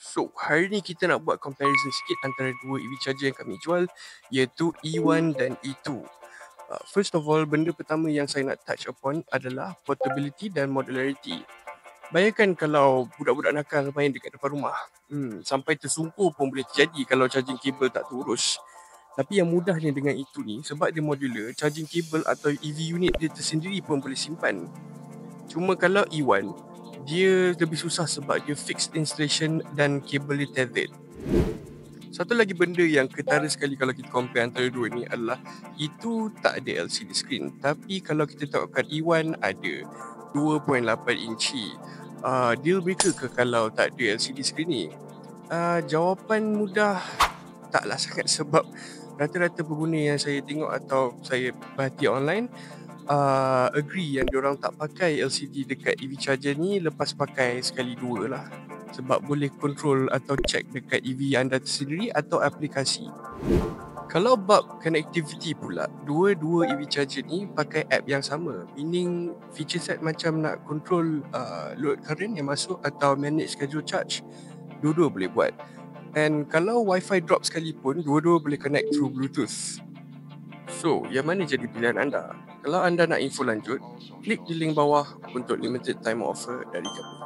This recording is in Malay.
So, hari ni kita nak buat comparison sikit antara dua EV charger yang kami jual, iaitu E1 dan E2. First of all, benda pertama yang saya nak touch upon adalah portability dan modularity. Bayangkan kalau budak-budak nakal main dekat depan rumah. Sampai tersungkur pun boleh terjadi kalau charging cable tak terurus. Tapi yang mudahnya dengan E2 ni, sebab dia modular, charging cable atau EV unit dia tersendiri pun boleh simpan. Cuma kalau E1, dia lebih susah sebab dia fixed installation dan kabel dia tethered. Satu lagi benda yang ketara sekali kalau kita compare antara dua ni adalah itu tak ada LCD screen. Tapi kalau kita tengokkan E1 ada 2.8 inci. Deal breaker ke kalau tak ada LCD screen ni? Jawapan mudah taklah sangat sebab rata-rata pengguna yang saya tengok atau saya perhati online agree yang diorang tak pakai LCD dekat EV charger ni lepas pakai sekali dua lah, sebab boleh control atau check dekat EV anda sendiri atau aplikasi. Kalau bab connectivity pula, dua-dua EV charger ni pakai app yang sama, meaning feature set macam nak control load current yang masuk atau manage schedule charge, dua-dua boleh buat. And kalau wifi drop sekalipun, dua-dua boleh connect through Bluetooth. So, yang mana jadi pilihan anda? Kalau anda nak info lanjut, klik di link bawah untuk limited time offer dari kami.